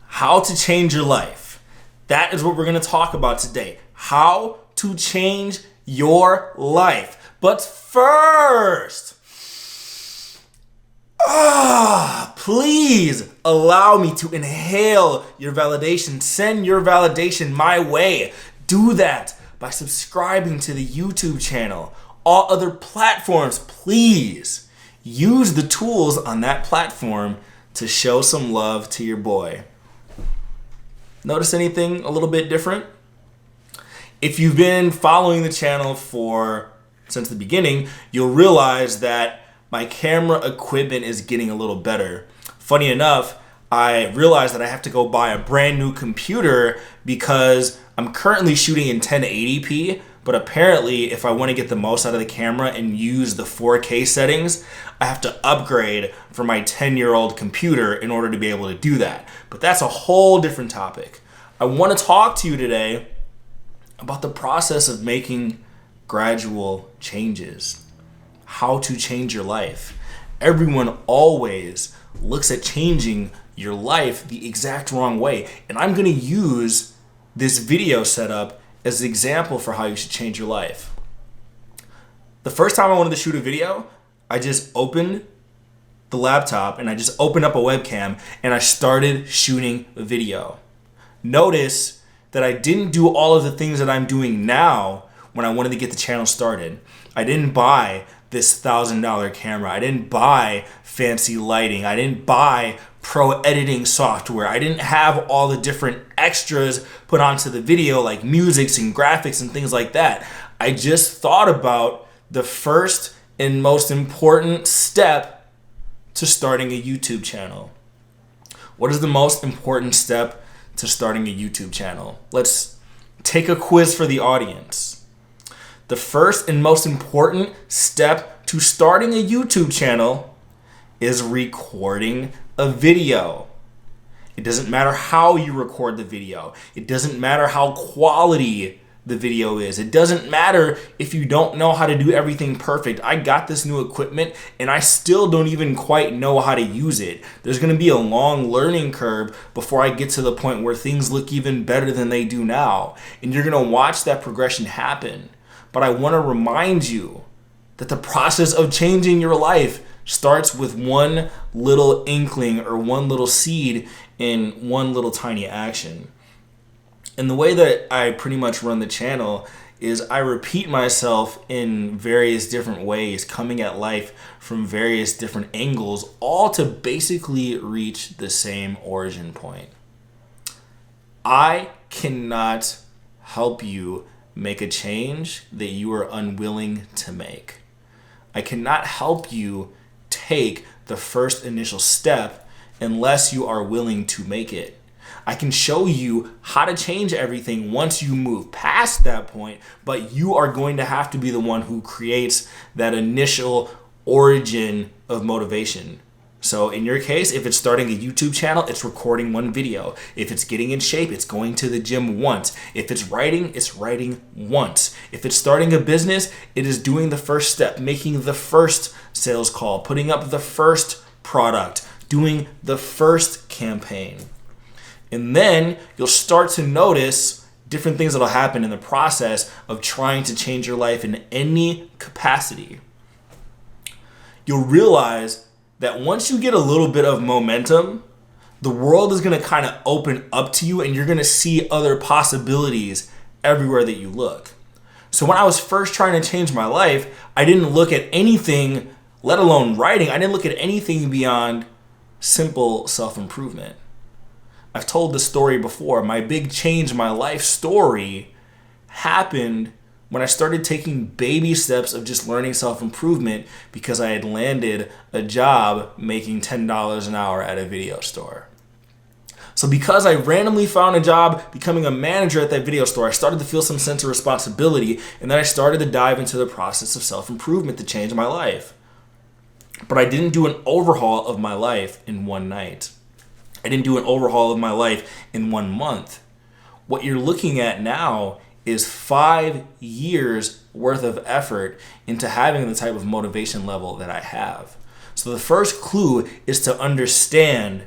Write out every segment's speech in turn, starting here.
How to change your life. That is what we're going to talk about today. How to change your life. But first, please allow me to inhale your validation. Send your validation my way. Do that by subscribing to the YouTube channel. All other platforms, please use the tools on that platform to show some love to your boy. Notice anything a little bit different? If you've been following the channel since the beginning, you'll realize that my camera equipment is getting a little better. Funny enough, I realized that I have to go buy a brand new computer because I'm currently shooting in 1080p, but apparently if I want to get the most out of the camera and use the 4K settings, I have to upgrade from my 10-year-old computer in order to be able to do that. But that's a whole different topic. I want to talk to you today about the process of making gradual changes. How to change your life. Everyone always looks at changing your life the exact wrong way. And I'm going to use this video setup as an example for how you should change your life. The first time I wanted to shoot a video, I just opened the laptop and I just opened up a webcam and I started shooting a video. Notice that I didn't do all of the things that I'm doing now when I wanted to get the channel started. I didn't buy this $1,000 camera. I didn't buy fancy lighting. I didn't buy pro editing software. I didn't have all the different extras put onto the video like musics and graphics and things like that. I just thought about the first and most important step to starting a YouTube channel. What is the most important step to starting a YouTube channel? Let's take a quiz for the audience. The first and most important step to starting a YouTube channel is recording a video. It doesn't matter how you record the video. It doesn't matter how quality the video is. It doesn't matter if you don't know how to do everything perfect. I got this new equipment and I still don't even quite know how to use it. There's going to be a long learning curve before I get to the point where things look even better than they do now. And you're going to watch that progression happen. But I want to remind you that the process of changing your life starts with one little inkling or one little seed in one little tiny action. And the way that I pretty much run the channel is I repeat myself in various different ways, coming at life from various different angles, all to basically reach the same origin point. I cannot help you make a change that you are unwilling to make. I cannot help you take the first initial step unless you are willing to make it. I can show you how to change everything once you move past that point, but you are going to have to be the one who creates that initial origin of motivation. So in your case, if it's starting a YouTube channel, it's recording one video. If it's getting in shape, it's going to the gym once. If it's writing once. If it's starting a business, it is doing the first step, making the first sales call, putting up the first product, doing the first campaign. And then you'll start to notice different things that'll happen in the process of trying to change your life in any capacity. You'll realize that once you get a little bit of momentum, the world is going to kind of open up to you and you're going to see other possibilities everywhere that you look. So when I was first trying to change my life, I didn't look at anything, let alone writing, I didn't look at anything beyond simple self-improvement. I've told this story before. My big change in my life story happened when I started taking baby steps of just learning self-improvement because I had landed a job making $10 an hour at a video store. So because I randomly found a job becoming a manager at that video store, I started to feel some sense of responsibility, and then I started to dive into the process of self-improvement to change my life. But I didn't do an overhaul of my life in one night. I didn't do an overhaul of my life in 1 month. What you're looking at now is 5 years worth of effort into having the type of motivation level that I have. So the first clue is to understand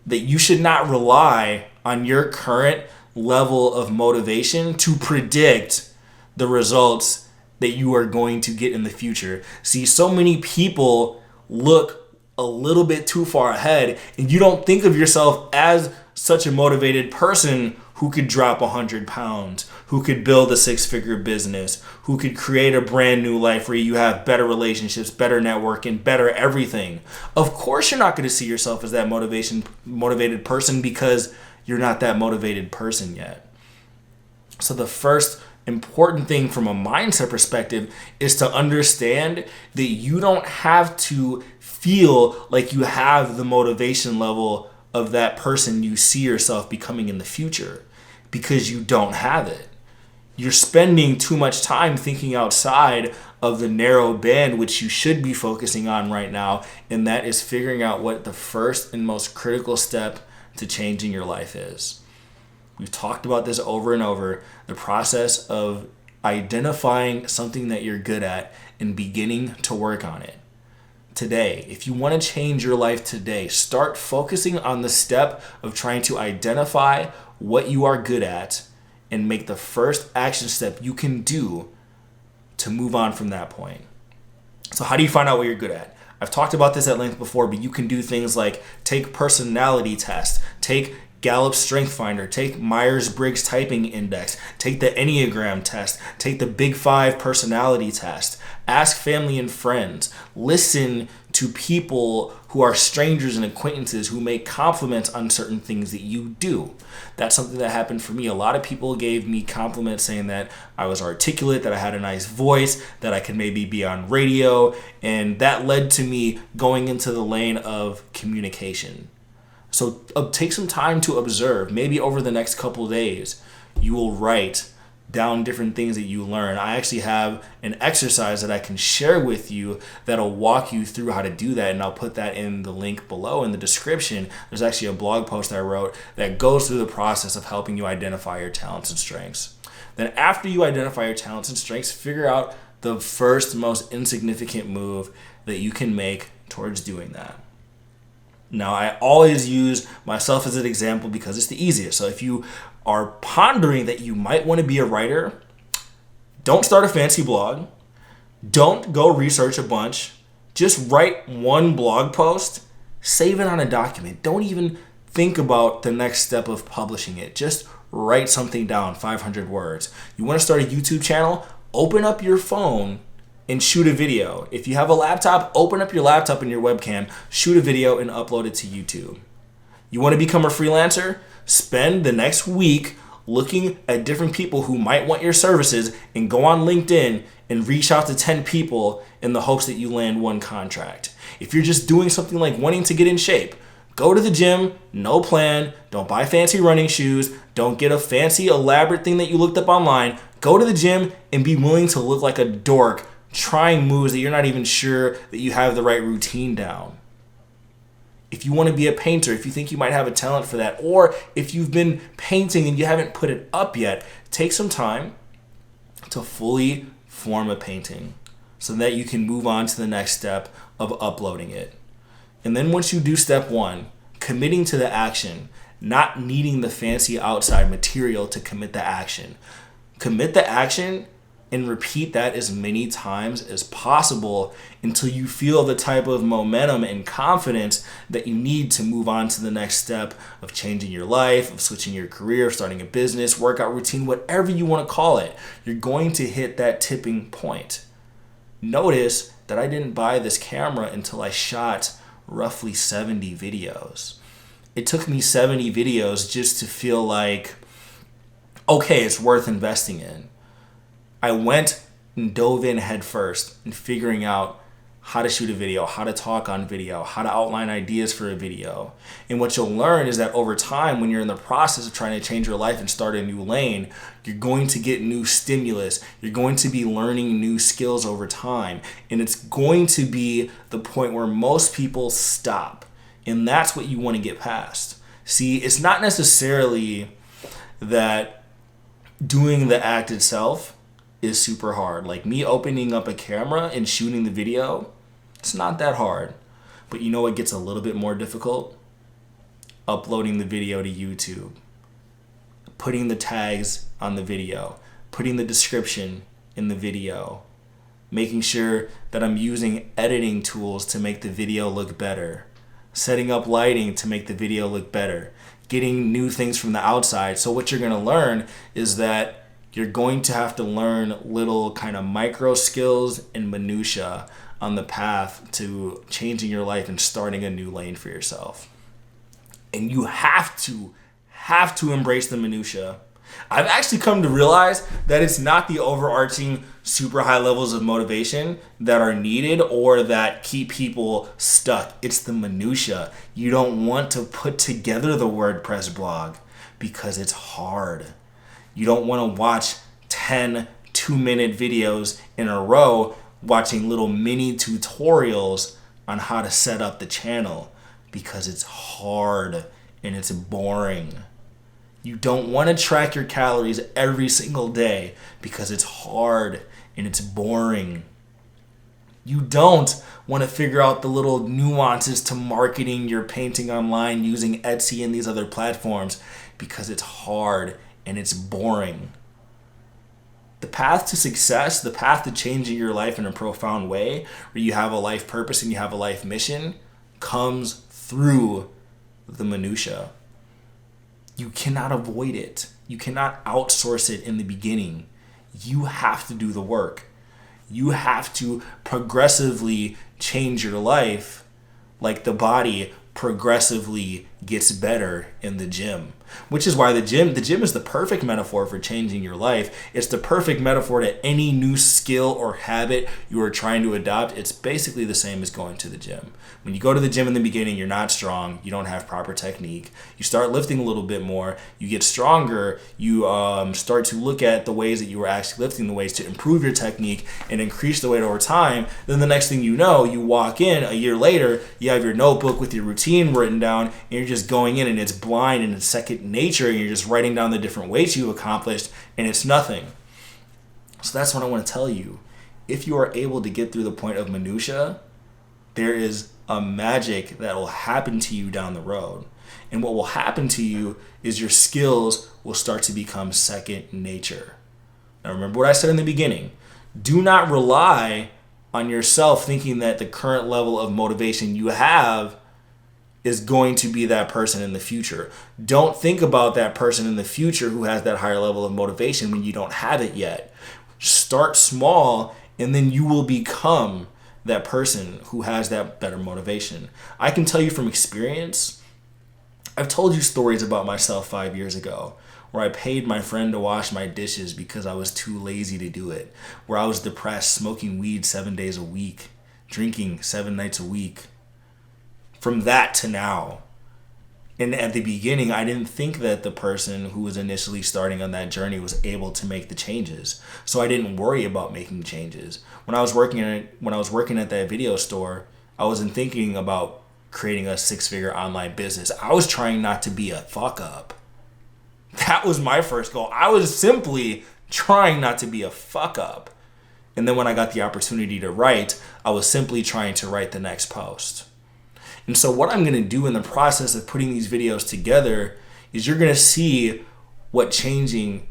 that you should not rely on your current level of motivation to predict the results that you are going to get in the future. See, so many people look a little bit too far ahead, and you don't think of yourself as such a motivated person who could drop 100 pounds, who could build a six-figure business, who could create a brand new life where you have better relationships, better networking, better everything. Of course you're not going to see yourself as that motivated person because you're not that motivated person yet. So the first important thing from a mindset perspective is to understand that you don't have to feel like you have the motivation level of that person you see yourself becoming in the future, because you don't have it. You're spending too much time thinking outside of the narrow band which you should be focusing on right now, and that is figuring out what the first and most critical step to changing your life is. We've talked about this over and over, the process of identifying something that you're good at and beginning to work on it. Today, if you want to change your life today, start focusing on the step of trying to identify what you are good at and make the first action step you can do to move on from that point. So how do you find out what you're good at? I've talked about this at length before, but you can do things like take personality tests, take Gallup Strength Finder, take Myers-Briggs Typing Index, take the Enneagram test, take the Big Five personality test, ask family and friends, listen to people who are strangers and acquaintances who make compliments on certain things that you do. That's something that happened for me. A lot of people gave me compliments saying that I was articulate, that I had a nice voice, that I could maybe be on radio, and that led to me going into the lane of communication. So take some time to observe. Maybe over the next couple of days, you will write down different things that you learn. I actually have an exercise that I can share with you that'll walk you through how to do that, and I'll put that in the link below in the description. There's actually a blog post I wrote that goes through the process of helping you identify your talents and strengths. Then after you identify your talents and strengths, figure out the first most insignificant move that you can make towards doing that. Now, I always use myself as an example because it's the easiest. So if you are pondering that you might want to be a writer, don't start a fancy blog. Don't go research a bunch. Just write one blog post, save it on a document. Don't even think about the next step of publishing it. Just write something down, 500 words. You want to start a YouTube channel? Open up your phone and shoot a video. If you have a laptop, open up your laptop and your webcam, shoot a video and upload it to YouTube. You want to become a freelancer? Spend the next week looking at different people who might want your services and go on LinkedIn and reach out to 10 people in the hopes that you land one contract. If you're just doing something like wanting to get in shape, go to the gym, no plan, don't buy fancy running shoes, don't get a fancy elaborate thing that you looked up online. Go to the gym and be willing to look like a dork trying moves that you're not even sure that you have the right routine down. If you want to be a painter, if you think you might have a talent for that, or if you've been painting and you haven't put it up yet, take some time to fully form a painting so that you can move on to the next step of uploading it. And then once you do step one, committing to the action, not needing the fancy outside material to commit the action. Commit the action and repeat that as many times as possible until you feel the type of momentum and confidence that you need to move on to the next step of changing your life, of switching your career, starting a business, workout routine, whatever you want to call it. You're going to hit that tipping point. Notice that I didn't buy this camera until I shot roughly 70 videos. It took me 70 videos just to feel like, okay, it's worth investing in. I went and dove in head first in figuring out how to shoot a video, how to talk on video, how to outline ideas for a video. And what you'll learn is that over time, when you're in the process of trying to change your life and start a new lane, you're going to get new stimulus. You're going to be learning new skills over time. And it's going to be the point where most people stop. And that's what you want to get past. See, it's not necessarily that doing the act itself is super hard. Like me opening up a camera and shooting the video, it's not that hard. But you know what gets a little bit more difficult? uploading the video to YouTube, putting the tags on the video, putting the description in the video, making sure that I'm using editing tools to make the video look better, setting up lighting to make the video look better, getting new things from the outside. So what you're going to learn is that you're going to have to learn little kind of micro skills and minutia on the path to changing your life and starting a new lane for yourself. And you have to embrace the minutia. I've actually come to realize that it's not the overarching super high levels of motivation that are needed or that keep people stuck. It's the minutia. You don't want to put together the WordPress blog because it's hard. You don't want to watch 10 2-minute videos in a row watching little mini tutorials on how to set up the channel because it's hard and it's boring. You don't want to track your calories every single day because it's hard and it's boring. You don't want to figure out the little nuances to marketing your painting online using Etsy and these other platforms because it's hard and it's boring. The path to success, the path to changing your life in a profound way, where you have a life purpose and you have a life mission, comes through the minutia. You cannot avoid it. You cannot outsource it in the beginning. You have to do the work. You have to progressively change your life like the body progressively gets better in the gym. Which is why the gym is the perfect metaphor for changing your life. It's the perfect metaphor to any new skill or habit you are trying to adopt. It's basically the same as going to the gym. When you go to the gym in the beginning, you're not strong. You don't have proper technique. You start lifting a little bit more. You get stronger. You start to look at the ways that you were actually lifting, the ways to improve your technique and increase the weight over time. Then the next thing you know, you walk in a year later, you have your notebook with your routine written down, and you're just going in and it's blind and it's second nature, and you're just writing down the different weights you've accomplished, and it's nothing. So that's what I want to tell you. If you are able to get through the point of minutia, there is a magic that will happen to you down the road. And what will happen to you is your skills will start to become second nature. Now remember what I said in the beginning. Do not rely on yourself thinking that the current level of motivation you have is going to be that person in the future. Don't think about that person in the future who has that higher level of motivation when you don't have it yet. Start small, and then you will become that person who has that better motivation. I can tell you from experience, I've told you stories about myself 5 years ago, where I paid my friend to wash my dishes because I was too lazy to do it, where I was depressed, smoking weed 7 days a week, drinking 7 nights a week. From that to now. And at the beginning, I didn't think that the person who was initially starting on that journey was able to make the changes. So I didn't worry about making changes. When I was working at that video store, I wasn't thinking about creating a 6-figure online business. I was trying not to be a fuck up. That was my first goal. I was simply trying not to be a fuck up. And then when I got the opportunity to write, I was simply trying to write the next post. And so what I'm going to do in the process of putting these videos together is you're going to see what changing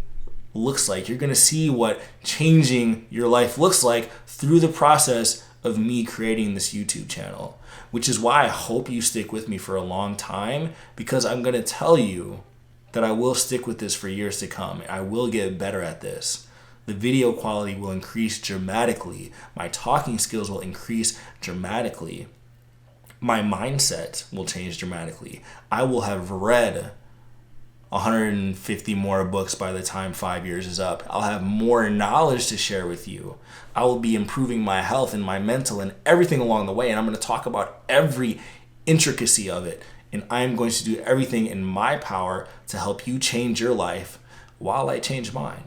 looks like. You're going to see what changing your life looks like through the process of me creating this YouTube channel, which is why I hope you stick with me for a long time, because I'm going to tell you that I will stick with this for years to come. I will get better at this. The video quality will increase dramatically. My talking skills will increase dramatically. My mindset will change dramatically. I will have read 150 more books by the time 5 years is up. I'll have more knowledge to share with you. I will be improving my health and my mental and everything along the way. And I'm going to talk about every intricacy of it. And I'm going to do everything in my power to help you change your life while I change mine.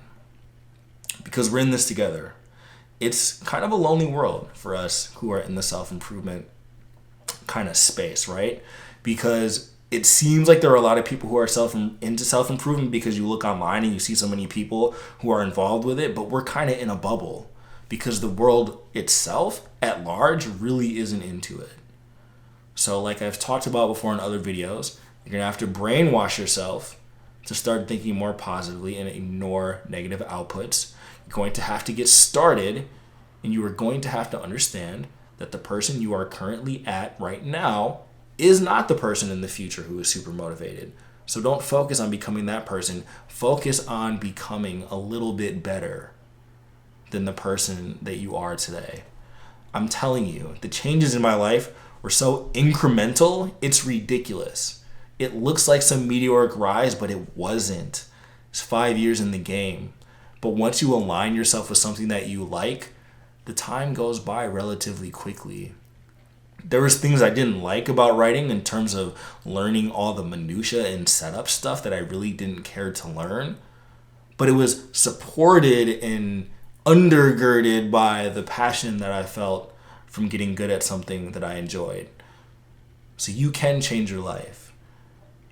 Because we're in this together. It's kind of a lonely world for us who are in the self-improvement kind of space, right? Because it seems like there are a lot of people who are into self-improvement because you look online and you see so many people who are involved with it, but we're kind of in a bubble because the world itself at large really isn't into it. So like I've talked about before in other videos, You're going to have to brainwash yourself to start thinking more positively and ignore negative outputs. You're going to have to get started, and you are going to have to understand that the person you are currently at right now is not the person in the future who is super motivated. So don't focus on becoming that person. Focus on becoming a little bit better than the person that you are today. I'm telling you, the changes in my life were so incremental, it's ridiculous. It looks like some meteoric rise, but it wasn't. It's 5 years in the game. But once you align yourself with something that you like, the time goes by relatively quickly. There was things I didn't like about writing in terms of learning all the minutia and setup stuff that I really didn't care to learn. But it was supported and undergirded by the passion that I felt from getting good at something that I enjoyed. So you can change your life.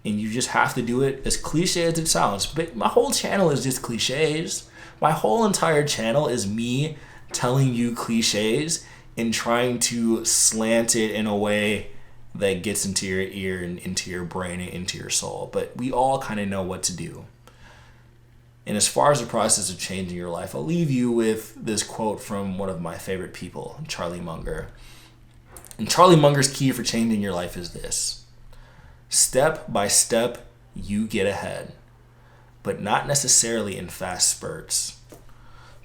And you just have to do it, as cliche as it sounds. But my whole channel is just cliches. My whole entire channel is me telling you cliches and trying to slant it in a way that gets into your ear and into your brain and into your soul. But we all kind of know what to do. And as far as the process of changing your life, I'll leave you with this quote from one of my favorite people, Charlie Munger. And Charlie Munger's key for changing your life is this: step by step, you get ahead, but not necessarily in fast spurts.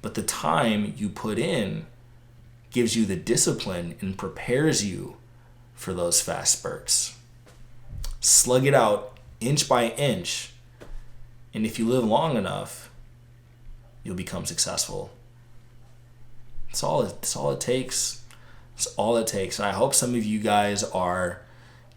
But the time you put in gives you the discipline and prepares you for those fast spurts. Slug it out inch by inch, and if you live long enough, you'll become successful. It's all it takes. It's all it takes. And I hope some of you guys are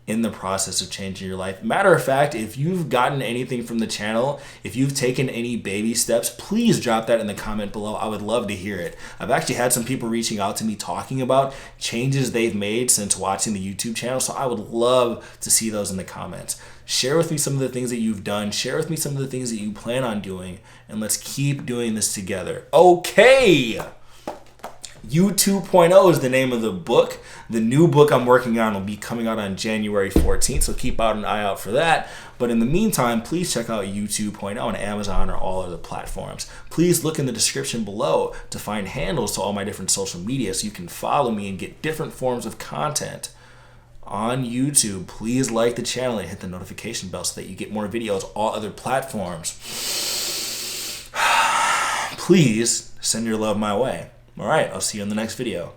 in the process of changing your life. Matter of fact, if you've gotten anything from the channel, if you've taken any baby steps, please drop that in the comment below. I would love to hear it. I've actually had some people reaching out to me talking about changes they've made since watching the YouTube channel, so I would love to see those in the comments. Share with me some of the things that you've done. Share with me some of the things that you plan on doing, and let's keep doing this together. Okay! You 2.0 is the name of the book. The new book I'm working on will be coming out on January 14th, so keep an eye out for that. But in the meantime, please check out You 2.0 on Amazon or all other platforms. Please look in the description below to find handles to all my different social media so you can follow me and get different forms of content on YouTube. Please like the channel and hit the notification bell so that you get more videos, all other platforms. Please send your love my way. All right, I'll see you in the next video.